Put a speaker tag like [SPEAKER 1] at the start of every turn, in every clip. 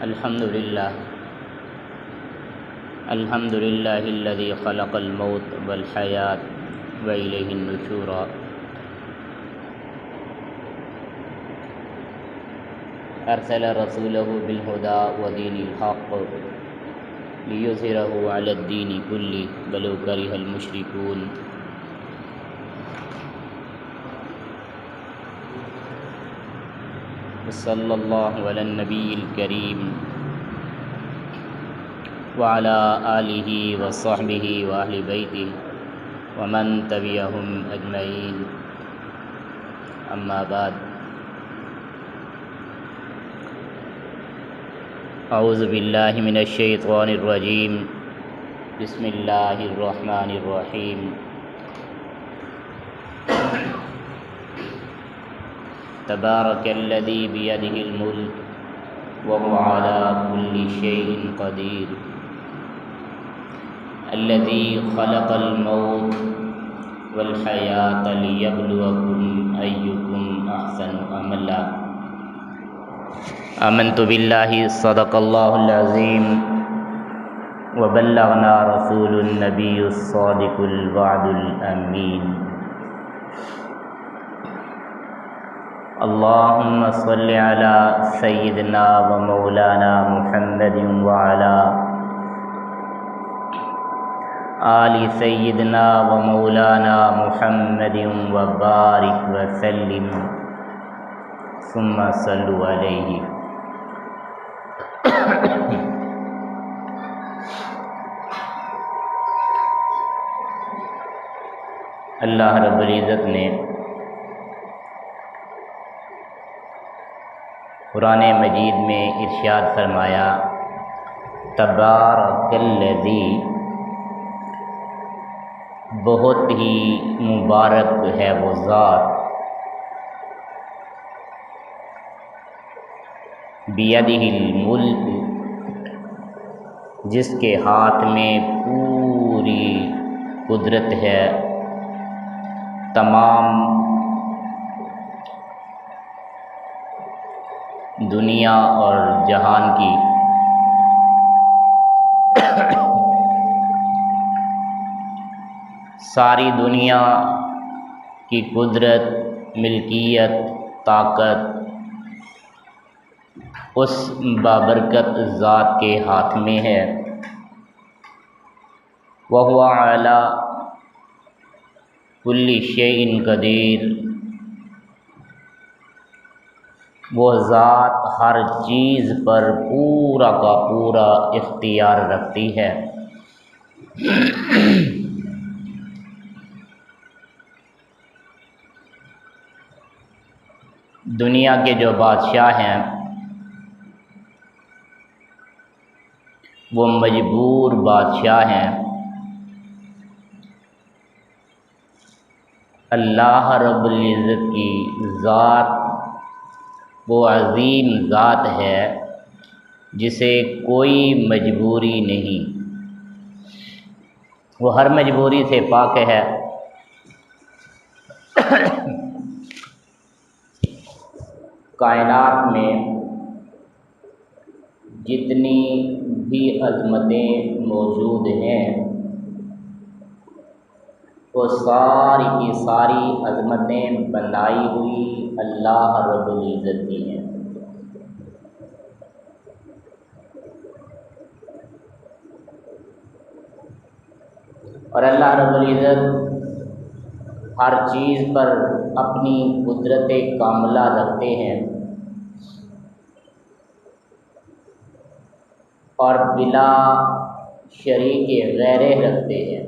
[SPEAKER 1] الحمد لله الحمد لله الذي خلق الموت والحياة وإليه النشور. أرسل رسوله بالهدى ودين الحق ليظهره على الدين كله ولو كره المشركون. صلى الله على النبي الكريم وعلى آله وصحبه وأهل بيته ومن تبعهم أجمعين. أما بعد، أعوذ بالله من الشيطان الرجيم. بسم الله الرحمن الرحيم. تبارك الذي بيده الملك وهو على كل شيء قدير. الذي خلق الموت والحياة ليبلوكم أيكم أحسن عملا. آمنت بالله صدق الله العظيم وبلغنا رسول النبي الصادق الوعد الأمين. اللهم صل على سيدنا ومولانا محمد وعلى آل سيدنا ومولانا محمد وبارك وسلم ثم صلوا عليه. اللہ رب العزت نے قرآن مجید میں ارشاد فرمایا، تبارک الذی، بہت ہی مبارک ہے وہ ذات، بیدہ الملک، جس کے ہاتھ میں پوری قدرت ہے، تمام دنیا اور جہان کی. ساری دنیا کی قدرت، ملکیت، طاقت اس بابرکت ذات کے ہاتھ میں ہے. وَهُوَ عَلَى كُلِّ شَيْءٍ قدیر، وہ ذات ہر چیز پر پورا کا پورا اختیار رکھتی ہے. دنیا کے جو بادشاہ ہیں وہ مجبور بادشاہ ہیں. اللہ رب العزت کی ذات وہ عظیم ذات ہے جسے کوئی مجبوری نہیں، وہ ہر مجبوری سے پاک ہے. کائنات میں جتنی بھی عظمتیں موجود ہیں وہ ساری کی ساری عظمتیں بنائی ہوئی اللہ رب العزت کی ہیں. اور اللہ رب العزت ہر چیز پر اپنی قدرت کاملہ رکھتے ہیں اور بلا شریک غیرہ رکھتے ہیں.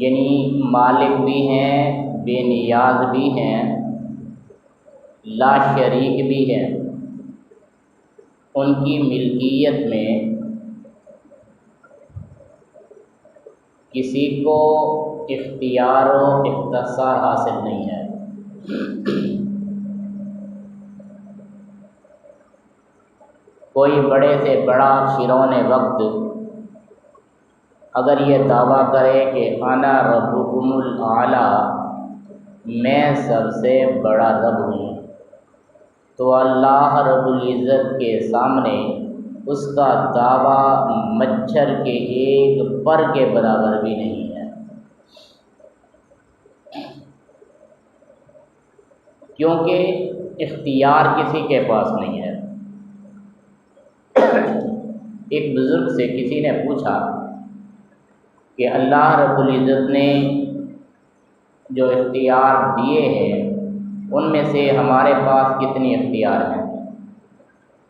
[SPEAKER 1] یعنی مالک بھی ہیں، بے نیاز بھی ہیں، لا شریک بھی ہیں. ان کی ملکیت میں کسی کو اختیار و اختصار حاصل نہیں ہے. کوئی بڑے سے بڑا فرعون وقت اگر یہ دعویٰ کرے کہ انا ربکم الاعلی، میں سب سے بڑا رب ہوں، تو اللہ رب العزت کے سامنے اس کا دعویٰ مچھر کے ایک پر کے برابر بھی نہیں ہے، کیونکہ اختیار کسی کے پاس نہیں ہے۔ ایک بزرگ سے کسی نے پوچھا کہ اللہ رب العزت نے جو اختیار دیے ہیں ان میں سے ہمارے پاس کتنی اختیار ہیں؟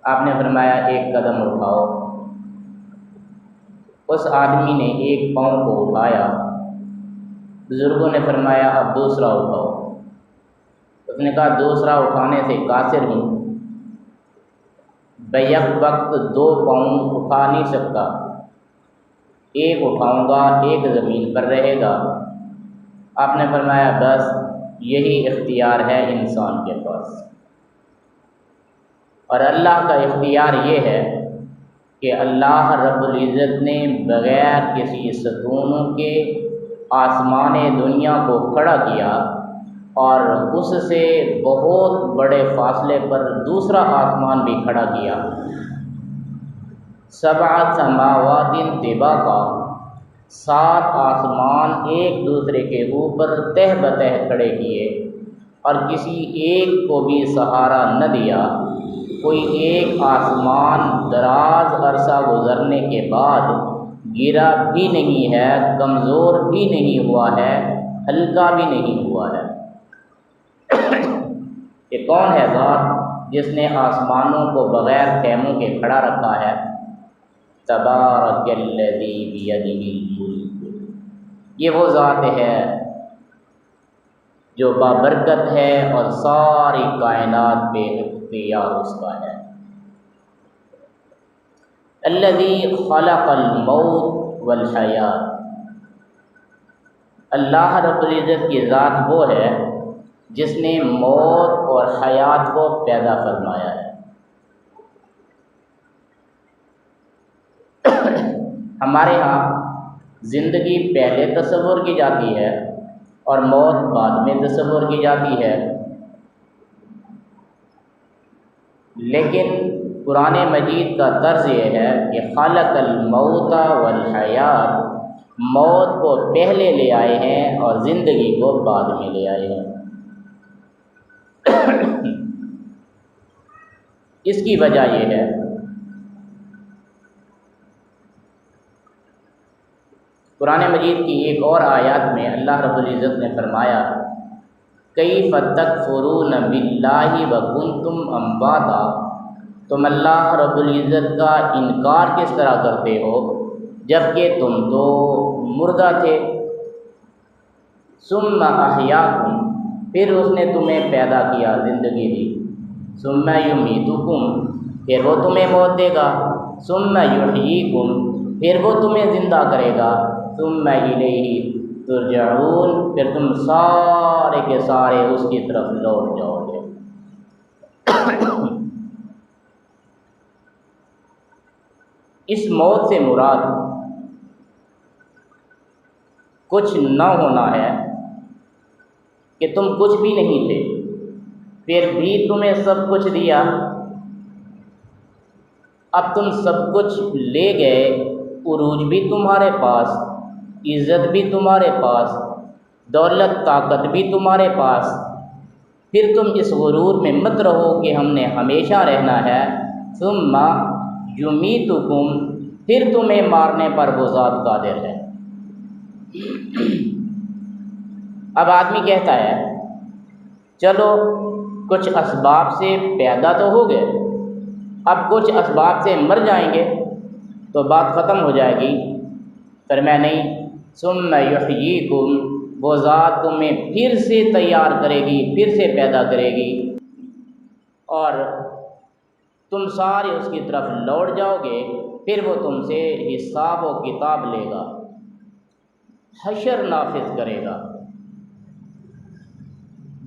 [SPEAKER 1] آپ نے فرمایا ایک قدم اٹھاؤ۔ اس آدمی نے ایک پاؤں کو اٹھایا، بزرگوں نے فرمایا اب دوسرا اٹھاؤ۔ اس نے کہا دوسرا اٹھانے سے قاصر ہوں، بیک وقت 2 پاؤں اٹھا نہیں سکتا، ایک اٹھاؤں گا ایک زمین پر رہے گا۔ آپ نے فرمایا بس یہی اختیار ہے انسان کے پاس، اور اللہ کا اختیار یہ ہے کہ اللہ رب العزت نے بغیر کسی ستونوں کے آسمان دنیا کو کھڑا کیا، اور اس سے بہت بڑے فاصلے پر دوسرا آسمان بھی کھڑا کیا۔ 7 سماوات طباقا، 7 آسمان ایک دوسرے کے اوپر تہ بتہ کھڑے کیے، اور کسی ایک کو بھی سہارا نہ دیا۔ کوئی ایک آسمان دراز عرصہ گزرنے کے بعد گرا بھی نہیں ہے، کمزور بھی نہیں ہوا ہے، ہلکا بھی نہیں ہوا ہے۔ یہ کون ہے ذات جس نے آسمانوں کو بغیر خیموں کے کھڑا رکھا ہے؟ تبارک الذی بیدہ الملک، یہ وہ ذات ہے جو بابرکت ہے اور ساری کائنات پہ اختیار اس کا ہے۔ الذی خلق الموت والحیات، اللہ رب العزت کی ذات وہ ہے جس نے موت اور حیات کو پیدا فرمایا ہے۔ ہمارے ہاں زندگی پہلے تصور کی جاتی ہے اور موت بعد میں تصور کی جاتی ہے، لیکن قرآن مجید کا طرز یہ ہے کہ خلق الموت والحیات، موت کو پہلے لے آئے ہیں اور زندگی کو بعد میں لے آئے ہیں۔ اس کی وجہ یہ ہے قرآن مجید کی ایک اور آیات میں اللہ رب العزت نے فرمایا کیف تکفرون باللہ وکنتم امواتا، تم اللہ رب العزت کا انکار کس طرح کرتے ہو جبکہ تم تو مردہ تھے۔ ثم احیاکم، پھر اس نے تمہیں پیدا کیا، زندگی دی۔ ثم یمیتکم، پھر وہ تمہیں موت دے گا۔ ثم یحییکم، پھر وہ تمہیں زندہ کرے گا۔ ثم الیہ ترجعون، پھر تم سارے کے سارے اس کی طرف لوٹ جاؤ گے۔ اس موت سے مراد کچھ نہ ہونا ہے کہ تم کچھ بھی نہیں تھے، پھر بھی تمہیں سب کچھ دیا، اب تم سب کچھ لے گئے، عروج بھی تمہارے پاس، عزت بھی تمہارے پاس، دولت طاقت بھی تمہارے پاس، پھر تم اس غرور میں مت رہو کہ ہم نے ہمیشہ رہنا ہے۔ ثم یمیتکم، پھر تمہیں مارنے پر وہ ذات قادر ہے۔ اب آدمی کہتا ہے چلو کچھ اسباب سے پیدا تو ہو گئے، اب کچھ اسباب سے مر جائیں گے تو بات ختم ہو جائے گی۔ فرمایا نہیں، ثم یحییکم، وہ ذات تمہیں پھر سے تیار کرے گی، پھر سے پیدا کرے گی، اور تم سارے اس کی طرف لوٹ جاؤ گے، پھر وہ تم سے حساب و کتاب لے گا، حشر نافذ کرے گا۔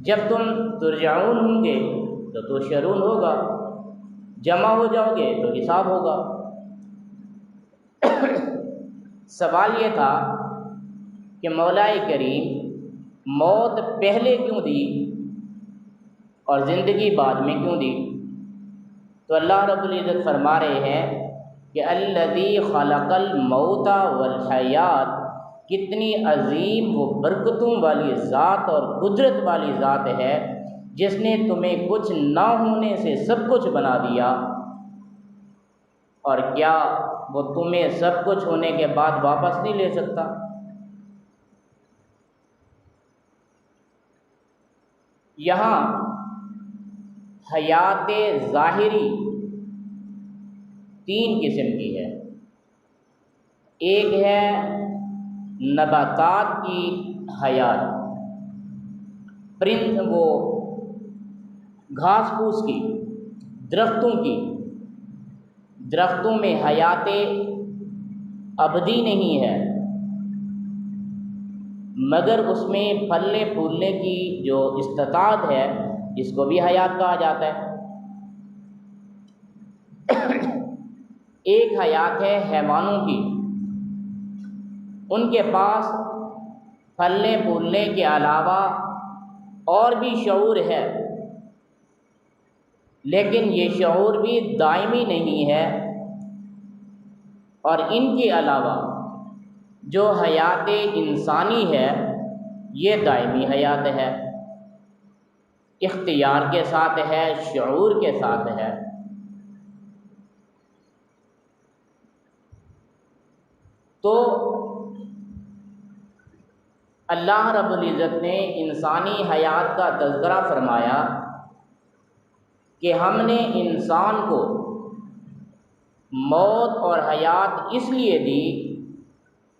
[SPEAKER 1] جب تم ترجعون ہوں گے تو تحشرون ہوگا، جمع ہو جاؤ گے تو حساب ہوگا۔ سوال یہ تھا کہ مولا کریم موت پہلے کیوں دی اور زندگی بعد میں کیوں دی؟ تو اللہ رب العزت فرما رہے ہیں کہ الذی خلق الموت والحیات، کتنی عظیم وہ برکتوں والی ذات اور قدرت والی ذات ہے جس نے تمہیں کچھ نہ ہونے سے سب کچھ بنا دیا، اور کیا وہ تمہیں سب کچھ ہونے کے بعد واپس نہیں لے سکتا؟ یہاں حیات ظاہری تین قسم کی ہے۔ ایک ہے نباتات کی حیات، پرند وہ گھاس پھوس کی، درختوں میں حیات ابدی نہیں ہے، مگر اس میں پھلنے پھولنے کی جو استطاعت ہے اس کو بھی حیات کہا جاتا ہے۔ ایک حیات ہے حیوانوں کی، ان کے پاس پھلنے پھولنے کے علاوہ اور بھی شعور ہے، لیکن یہ شعور بھی دائمی نہیں ہے، اور ان کے علاوہ جو حیات انسانی ہے یہ دائمی حیات ہے، اختیار کے ساتھ ہے، شعور کے ساتھ ہے۔ تو اللہ رب العزت نے انسانی حیات کا تذکرہ فرمایا کہ ہم نے انسان کو موت اور حیات اس لیے دی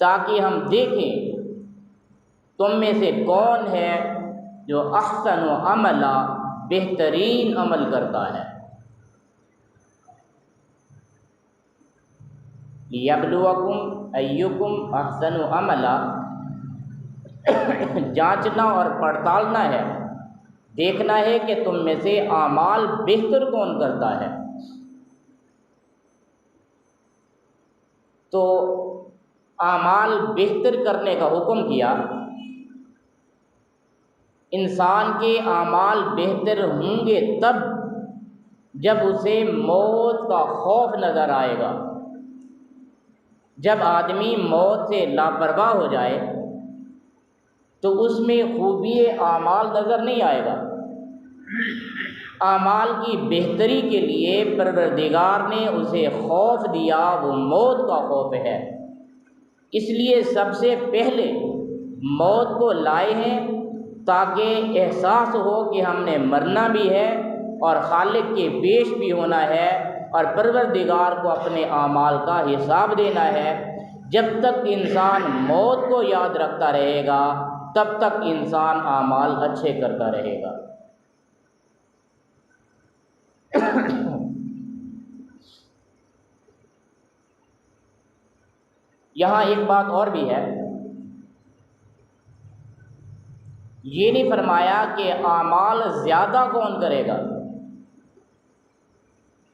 [SPEAKER 1] تاکہ ہم دیکھیں تم میں سے کون ہے جو احسن و عملا، بہترین عمل کرتا ہے، لیبلوکم ایکم احسن عملا، جانچنا اور پڑتالنا ہے، دیکھنا ہے کہ تم میں سے اعمال بہتر کون کرتا ہے۔ تو اعمال بہتر کرنے کا حکم کیا۔ انسان کے اعمال بہتر ہوں گے تب جب اسے موت کا خوف نظر آئے گا۔ جب آدمی موت سے لاپرواہ ہو جائے تو اس میں خوبی اعمال نظر نہیں آئے گا۔ اعمال کی بہتری کے لیے پروردگار نے اسے خوف دیا، وہ موت کا خوف ہے، اس لیے سب سے پہلے موت کو لائے ہیں تاکہ احساس ہو کہ ہم نے مرنا بھی ہے اور خالق کے پیش بھی ہونا ہے اور پروردگار کو اپنے اعمال کا حساب دینا ہے۔ جب تک انسان موت کو یاد رکھتا رہے گا تب تک انسان اعمال اچھے کرتا رہے گا۔ یہاں ایک بات اور بھی ہے، یہ نہیں فرمایا کہ اعمال زیادہ کون کرے گا،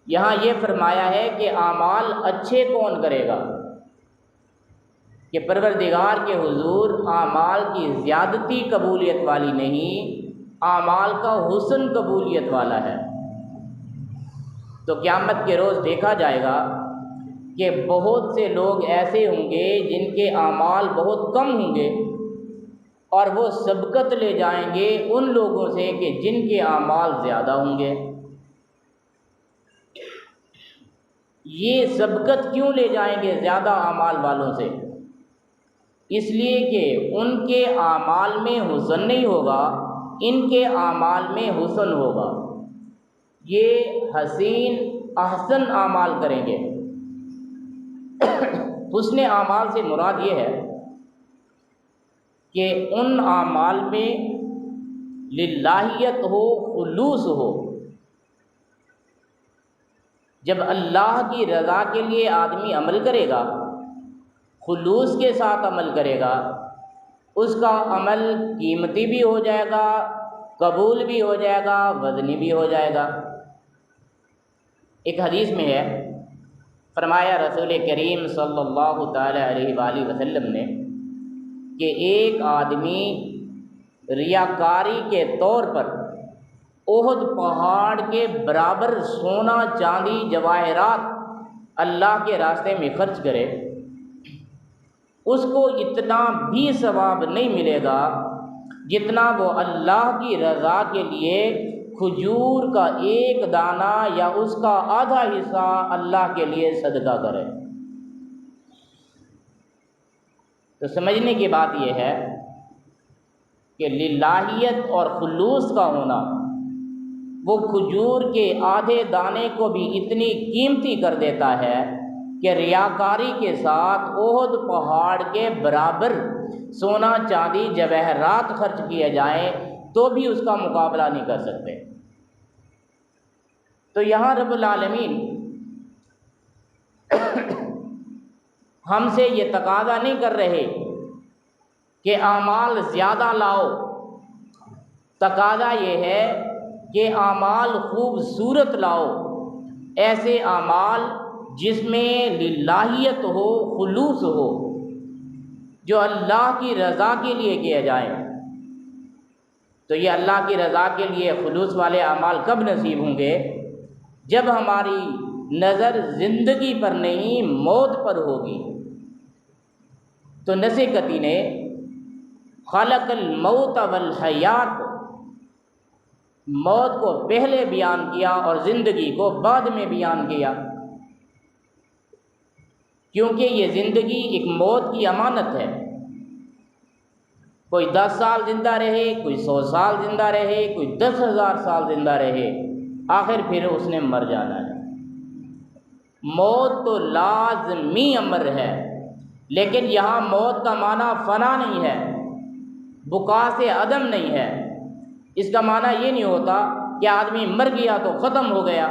[SPEAKER 1] یہاں یہ فرمایا ہے کہ اعمال اچھے کون کرے گا، کہ پروردگار کے حضور اعمال کی زیادتی قبولیت والی نہیں، اعمال کا حسن قبولیت والا ہے۔ تو قیامت کے روز دیکھا جائے گا کہ بہت سے لوگ ایسے ہوں گے جن کے اعمال بہت کم ہوں گے، اور وہ سبقت لے جائیں گے ان لوگوں سے کہ جن کے اعمال زیادہ ہوں گے۔ یہ سبقت کیوں لے جائیں گے زیادہ اعمال والوں سے؟ اس لیے کہ ان کے اعمال میں حسن نہیں ہوگا، ان کے اعمال میں حسن ہوگا۔ یہ حسین احسن اعمال کریں گے۔ حسن اعمال سے مراد یہ ہے کہ ان اعمال میں للہیت ہو، خلوص ہو۔ جب اللہ کی رضا کے لیے آدمی عمل کرے گا، خلوص کے ساتھ عمل کرے گا، اس کا عمل قیمتی بھی ہو جائے گا، قبول بھی ہو جائے گا، وزنی بھی ہو جائے گا۔ ایک حدیث میں ہے، فرمایا رسول کریم صلی اللہ تعالی علیہ وآلہ وسلم نے کہ ایک آدمی ریاکاری کے طور پر احد پہاڑ کے برابر سونا چاندی جواہرات اللہ کے راستے میں خرچ کرے، اس کو اتنا بھی ثواب نہیں ملے گا جتنا وہ اللہ کی رضا کے لیے کھجور کا ایک دانہ یا اس کا آدھا حصہ اللہ کے لیے صدقہ کرے۔ تو سمجھنے کی بات یہ ہے کہ للہیت اور خلوص کا ہونا وہ کھجور کے آدھے دانے کو بھی اتنی قیمتی کر دیتا ہے کہ ریاکاری کے ساتھ احد پہاڑ کے برابر سونا چاندی جواہرات خرچ کیے جائیں تو بھی اس کا مقابلہ نہیں کر سکتے۔ تو یہاں رب العالمین ہم سے یہ تقاضا نہیں کر رہے کہ اعمال زیادہ لاؤ، تقاضا یہ ہے کہ اعمال خوبصورت لاؤ، ایسے اعمال جس میں للہیت ہو، خلوص ہو، جو اللہ کی رضا کے لیے کیے جائیں۔ تو یہ اللہ کی رضا کے لیے خلوص والے اعمال کب نصیب ہوں گے؟ جب ہماری نظر زندگی پر نہیں موت پر ہوگی۔ تو نسکتی نے خلق الموت والحیات، موت کو پہلے بیان کیا اور زندگی کو بعد میں بیان کیا، کیونکہ یہ زندگی ایک موت کی امانت ہے۔ کوئی 10 سال زندہ رہے، کوئی 100 سال زندہ رہے، کوئی 10,000 سال زندہ رہے، آخر پھر اس نے مر جانا ہے۔ موت تو لازمی امر ہے، لیکن یہاں موت کا معنی فنا نہیں ہے، بقا سے عدم نہیں ہے۔ اس کا معنی یہ نہیں ہوتا کہ آدمی مر گیا تو ختم ہو گیا،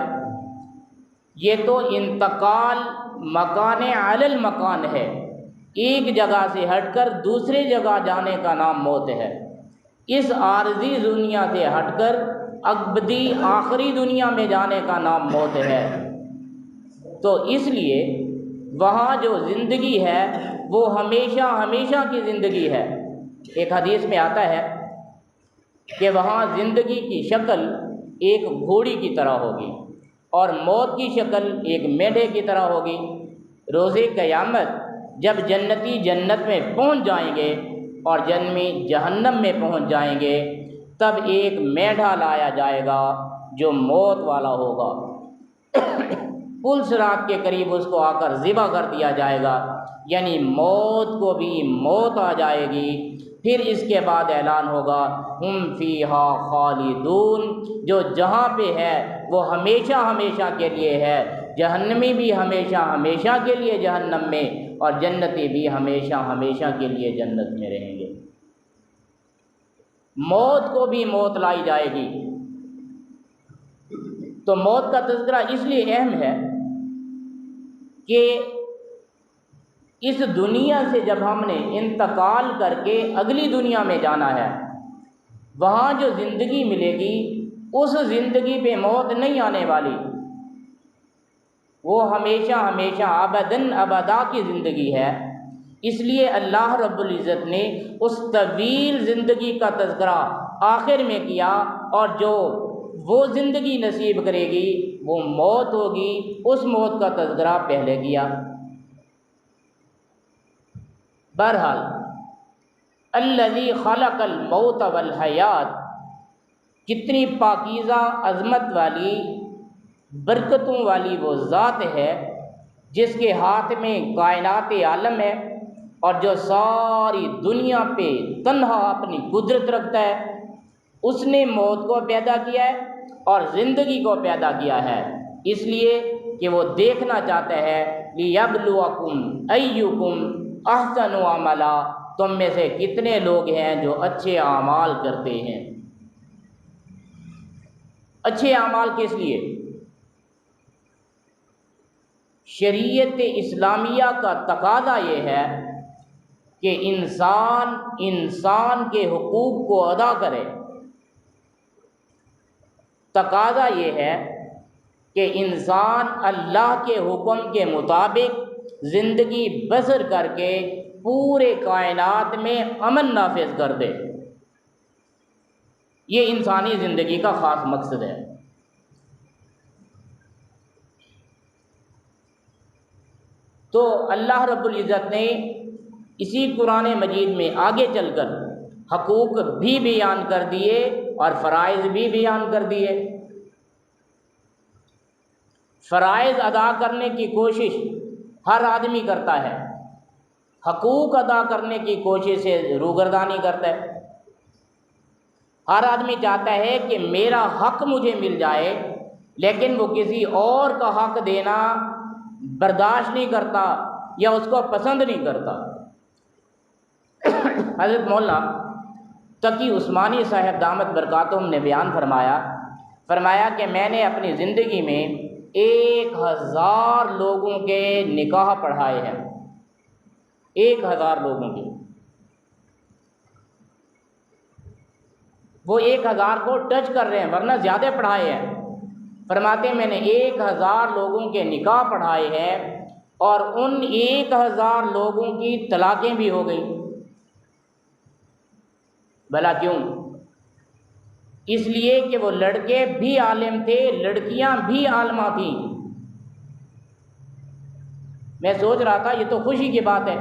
[SPEAKER 1] یہ تو انتقال مکان علی المکان ہے، ایک جگہ سے ہٹ کر دوسرے جگہ جانے کا نام موت ہے۔ اس عارضی دنیا سے ہٹ کر ابدی آخری دنیا میں جانے کا نام موت ہے۔ تو اس لیے وہاں جو زندگی ہے وہ ہمیشہ ہمیشہ کی زندگی ہے۔ ایک حدیث میں آتا ہے کہ وہاں زندگی کی شکل ایک گھوڑی کی طرح ہوگی اور موت کی شکل ایک میڈے کی طرح ہوگی۔ روز قیامت جب جنتی جنت میں پہنچ جائیں گے اور جہنمی جہنم میں پہنچ جائیں گے، تب ایک میڈھا لایا جائے گا جو موت والا ہوگا، پل صراط کے قریب اس کو آ کر ذبح کر دیا جائے گا، یعنی موت کو بھی موت آ جائے گی۔ پھر اس کے بعد اعلان ہوگا ہم فیہا خالدون، جو جہاں پہ ہے وہ ہمیشہ ہمیشہ کے لیے ہے، جہنمی بھی ہمیشہ ہمیشہ کے لیے جہنم میں اور جنتی بھی ہمیشہ ہمیشہ کے لیے جنت میں رہیں گے۔ موت کو بھی موت لائی جائے گی۔ تو موت کا تذکرہ اس لیے اہم ہے کہ اس دنیا سے جب ہم نے انتقال کر کے اگلی دنیا میں جانا ہے، وہاں جو زندگی ملے گی اس زندگی پہ موت نہیں آنے والی، وہ ہمیشہ ہمیشہ ابداً ابدا کی زندگی ہے۔ اس لیے اللہ رب العزت نے اس طویل زندگی کا تذکرہ آخر میں کیا، اور جو وہ زندگی نصیب کرے گی وہ موت ہوگی، اس موت کا تذکرہ پہلے کیا۔ بہرحال الذی خلق الموت والحیات کتنی پاکیزہ عظمت والی برکتوں والی وہ ذات ہے جس کے ہاتھ میں کائنات عالم ہے اور جو ساری دنیا پہ تنہا اپنی قدرت رکھتا ہے۔ اس نے موت کو پیدا کیا ہے اور زندگی کو پیدا کیا ہے، اس لیے کہ وہ دیکھنا چاہتا ہے لیبلوکم ایکم احسن عملا، تم میں سے کتنے لوگ ہیں جو اچھے اعمال کرتے ہیں۔ اچھے اعمال کس لیے؟ شریعت اسلامیہ کا تقاضا یہ ہے کہ انسان کے حقوق کو ادا کرے۔ تقاضا یہ ہے کہ انسان اللہ کے حکم کے مطابق زندگی بسر کر کے پورے کائنات میں امن نافذ کر دے۔ یہ انسانی زندگی کا خاص مقصد ہے۔ تو اللہ رب العزت نے اسی قرآن مجید میں آگے چل کر حقوق بھی بیان کر دیے اور فرائض بھی بیان کر دیے۔ فرائض ادا کرنے کی کوشش ہر آدمی کرتا ہے، حقوق ادا کرنے کی کوشش سے روگردانی کرتا ہے۔ ہر آدمی چاہتا ہے کہ میرا حق مجھے مل جائے، لیکن وہ کسی اور کا حق دینا برداشت نہیں کرتا یا اس کو پسند نہیں کرتا۔ حضرت مولانا تقی عثمانی صاحب دامت برکاتہم نے بیان فرمایا کہ میں نے اپنی زندگی میں 1000 لوگوں کے نکاح پڑھائے ہیں، 1000 لوگوں کے۔ وہ 1000 کو ٹچ کر رہے ہیں، ورنہ زیادہ پڑھائے ہیں۔ فرماتے ہیں میں نے 1000 لوگوں کے نکاح پڑھائے ہیں اور ان 1000 لوگوں کی طلاقیں بھی ہو گئیں۔ بھلا کیوں؟ اس لیے کہ وہ لڑکے بھی عالم تھے، لڑکیاں بھی عالمہ تھیں۔ میں سوچ رہا تھا یہ تو خوشی کی بات ہے،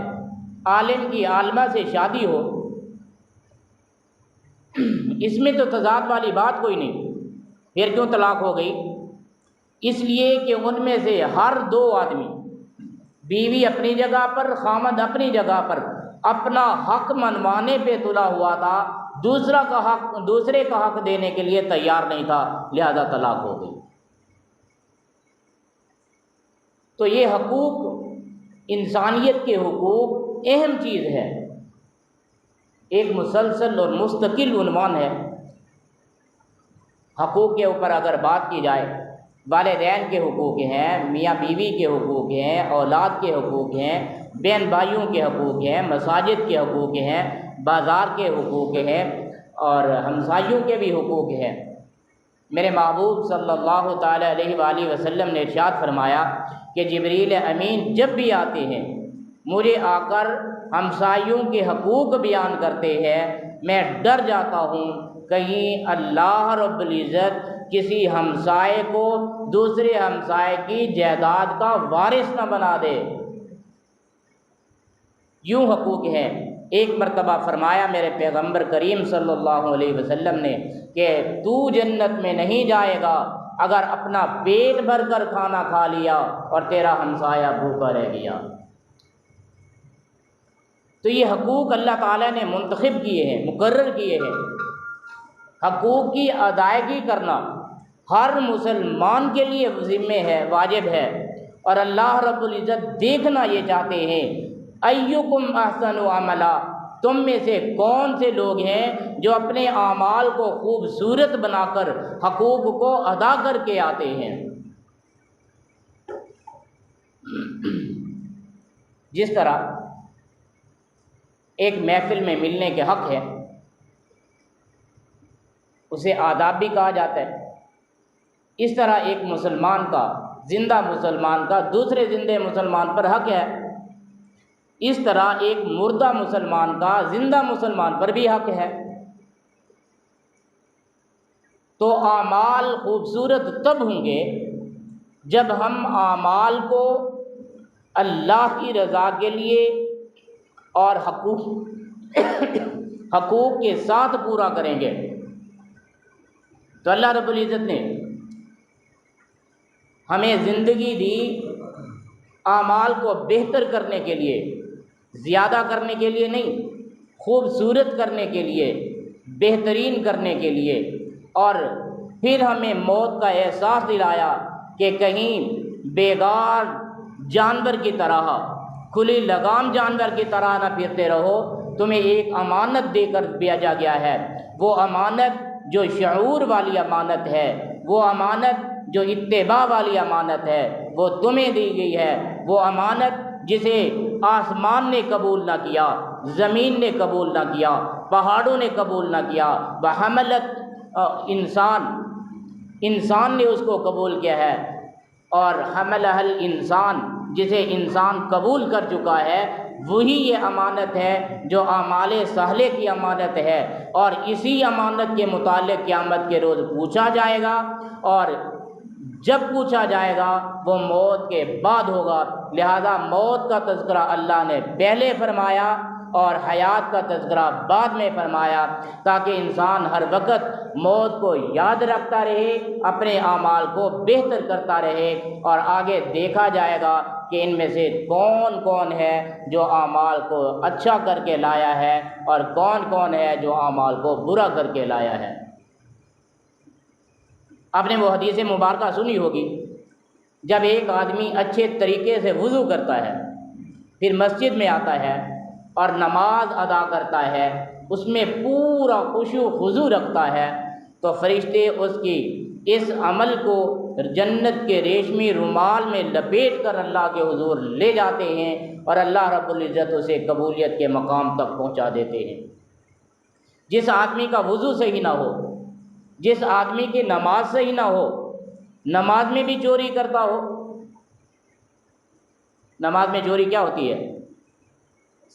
[SPEAKER 1] عالم کی عالمہ سے شادی ہو، اس میں تو تضاد والی بات کوئی نہیں، پھر کیوں طلاق ہو گئی؟ اس لیے کہ ان میں سے ہر 2 آدمی، بیوی اپنی جگہ پر، خامد اپنی جگہ پر، اپنا حق منوانے پہ تلا ہوا تھا، دوسرے کا حق دینے کے لیے تیار نہیں تھا، لہذا طلاق ہو گئی۔ تو یہ حقوق، انسانیت کے حقوق اہم چیز ہے، ایک مسلسل اور مستقل عنوان ہے۔ حقوق کے اوپر اگر بات کی جائے، والدین کے حقوق ہیں، میاں بیوی کے حقوق ہیں، اولاد کے حقوق ہیں، بہن بھائیوں کے حقوق ہیں، مساجد کے حقوق ہیں، بازار کے حقوق ہیں، اور ہمسائیوں کے بھی حقوق ہیں۔ میرے محبوب صلی اللہ تعالی علیہ وآلہ وسلم نے ارشاد فرمایا کہ جبریل امین جب بھی آتے ہیں مجھے آ کر ہمسائیوں کے حقوق بیان کرتے ہیں، میں ڈر جاتا ہوں کہیں اللہ رب العزت کسی ہمسائے کو دوسرے ہمسائے کی جائیداد کا وارث نہ بنا دے۔ یوں حقوق ہیں۔ ایک مرتبہ فرمایا میرے پیغمبر کریم صلی اللہ علیہ وسلم نے کہ تو جنت میں نہیں جائے گا اگر اپنا پیٹ بھر کر کھانا کھا لیا اور تیرا ہمسایہ بھوکا رہ گیا۔ تو یہ حقوق اللہ تعالیٰ نے منتخب کیے ہیں، مقرر کیے ہیں۔ حقوق کی ادائیگی کرنا ہر مسلمان کے لیے ذمہ ہے، واجب ہے، اور اللہ رب العزت دیکھنا یہ چاہتے ہیں ایکم احسن عملا، تم میں سے کون سے لوگ ہیں جو اپنے اعمال کو خوبصورت بنا کر حقوق کو ادا کر کے آتے ہیں۔ جس طرح ایک محفل میں ملنے کے حق ہے، اسے آداب بھی کہا جاتا ہے، اس طرح ایک مسلمان کا، زندہ مسلمان کا دوسرے زندہ مسلمان پر حق ہے، اس طرح ایک مردہ مسلمان کا زندہ مسلمان پر بھی حق ہے۔ تو اعمال خوبصورت تب ہوں گے جب ہم اعمال کو اللہ کی رضا کے لیے اور حقوق کے ساتھ پورا کریں گے۔ تو اللہ رب العزت نے ہمیں زندگی دی اعمال کو بہتر کرنے کے لیے، زیادہ کرنے کے لیے نہیں، خوبصورت کرنے کے لیے، بہترین کرنے کے لیے، اور پھر ہمیں موت کا احساس دلایا کہ کہیں بیگار جانور کی طرح، کھلی لگام جانور کی طرح نہ پھرتے رہو، تمہیں ایک امانت دے کر بھیجا گیا ہے۔ وہ امانت جو شعور والی امانت ہے، وہ امانت جو اتباع والی امانت ہے، وہ تمہیں دی گئی ہے۔ وہ امانت جسے آسمان نے قبول نہ کیا، زمین نے قبول نہ کیا، پہاڑوں نے قبول نہ کیا، بحملت انسان نے اس کو قبول کیا ہے، اور حملہ الانسان جسے انسان قبول کر چکا ہے، وہی یہ امانت ہے جو اعمال صالح کی امانت ہے، اور اسی امانت کے متعلق قیامت کے روز پوچھا جائے گا، اور جب پوچھا جائے گا وہ موت کے بعد ہوگا۔ لہذا موت کا تذکرہ اللہ نے پہلے فرمایا اور حیات کا تذکرہ بعد میں فرمایا، تاکہ انسان ہر وقت موت کو یاد رکھتا رہے، اپنے اعمال کو بہتر کرتا رہے، اور آگے دیکھا جائے گا کہ ان میں سے کون کون ہے جو اعمال کو اچھا کر کے لایا ہے اور کون کون ہے جو اعمال کو برا کر کے لایا ہے۔ آپ نے وہ حدیث مبارکہ سنی ہوگی، جب ایک آدمی اچھے طریقے سے وضو کرتا ہے، پھر مسجد میں آتا ہے اور نماز ادا کرتا ہے، اس میں پورا خشوع خضوع رکھتا ہے، تو فرشتے اس کی اس عمل کو جنت کے ریشمی رومال میں لپیٹ کر اللہ کے حضور لے جاتے ہیں، اور اللہ رب العزت اسے قبولیت کے مقام تک پہنچا دیتے ہیں۔ جس آدمی کا وضو صحیح نہ ہو، جس آدمی کی نماز صحیح نہ ہو، نماز میں بھی چوری کرتا ہو۔ نماز میں چوری کیا ہوتی ہے؟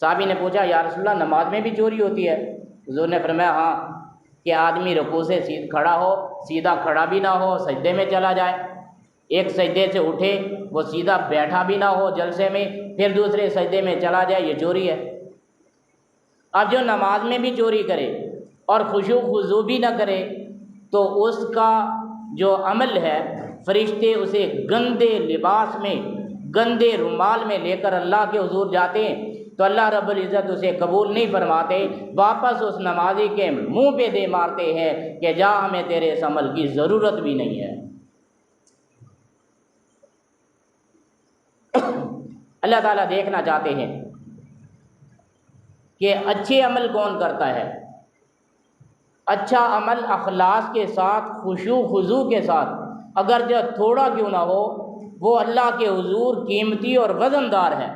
[SPEAKER 1] صحابی نے پوچھا یا رسول اللہ نماز میں بھی چوری ہوتی ہے؟ حضور نے فرمایا ہاں، کہ آدمی رکوع سے کھڑا ہو، سیدھا کھڑا بھی نہ ہو، سجدے میں چلا جائے، ایک سجدے سے اٹھے وہ سیدھا بیٹھا بھی نہ ہو جلسے میں، پھر دوسرے سجدے میں چلا جائے، یہ چوری ہے۔ اب جو نماز میں بھی چوری کرے اور خشوع خضوع بھی نہ کرے، تو اس کا جو عمل ہے فرشتے اسے گندے لباس میں، گندے رومال میں لے کر اللہ کے حضور جاتے ہیں، تو اللہ رب العزت اسے قبول نہیں فرماتے، واپس اس نمازی کے منہ پہ دے مارتے ہیں کہ جا، ہمیں تیرے اس عمل کی ضرورت بھی نہیں ہے۔ اللہ تعالیٰ دیکھنا چاہتے ہیں کہ اچھے عمل کون کرتا ہے۔ اچھا عمل اخلاص کے ساتھ، خشوع خضوع کے ساتھ، اگرچہ تھوڑا کیوں نہ ہو، وہ اللہ کے حضور قیمتی اور وزندار ہے۔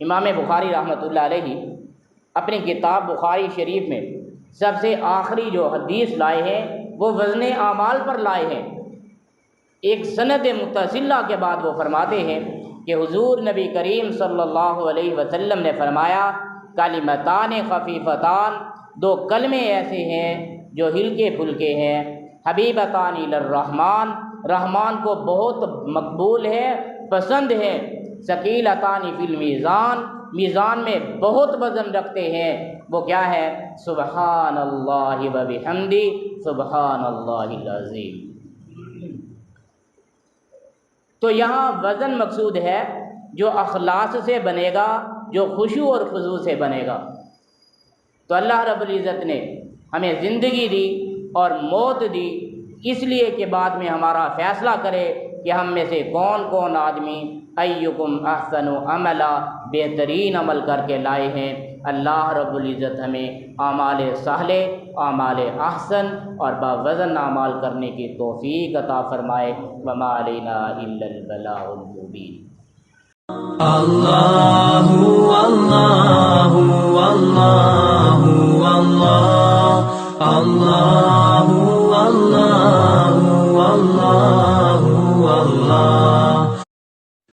[SPEAKER 1] امام بخاری رحمۃ اللہ علیہ اپنی کتاب بخاری شریف میں سب سے آخری جو حدیث لائے ہیں وہ وزن اعمال پر لائے ہیں۔ ایک سند متصلہ کے بعد وہ فرماتے ہیں کہ حضور نبی کریم صلی اللہ علیہ وسلم نے فرمایا کلمتان خفیفتان، دو کلمے ایسے ہیں جو ہلکے پھلکے ہیں، حبیبتان الی الرحمن، رحمان کو بہت مقبول ہے، پسند ہے، ثقیلتان فی المیزان، میزان میں بہت وزن رکھتے ہیں، وہ کیا ہے؟ سبحان اللہ و بحمدہ، سبحان اللہ العظیم۔ تو یہاں وزن مقصود ہے جو اخلاص سے بنے گا، جو خشوع اور خضوع سے بنے گا۔ تو اللہ رب العزت نے ہمیں زندگی دی اور موت دی اس لیے کہ بعد میں ہمارا فیصلہ کرے کہ ہم میں سے کون کون آدمی ایکم احسن عملا، بہترین عمل کر کے لائے ہیں۔ اللہ رب العزت ہمیں اعمال صالح، اعمال احسن اور باوزن اعمال کرنے کی توفیق عطا فرمائے۔ وما علینا الا البلاغ المبین۔
[SPEAKER 2] اللہ اللہ اللہ اللہ اللہ اللہ اللہ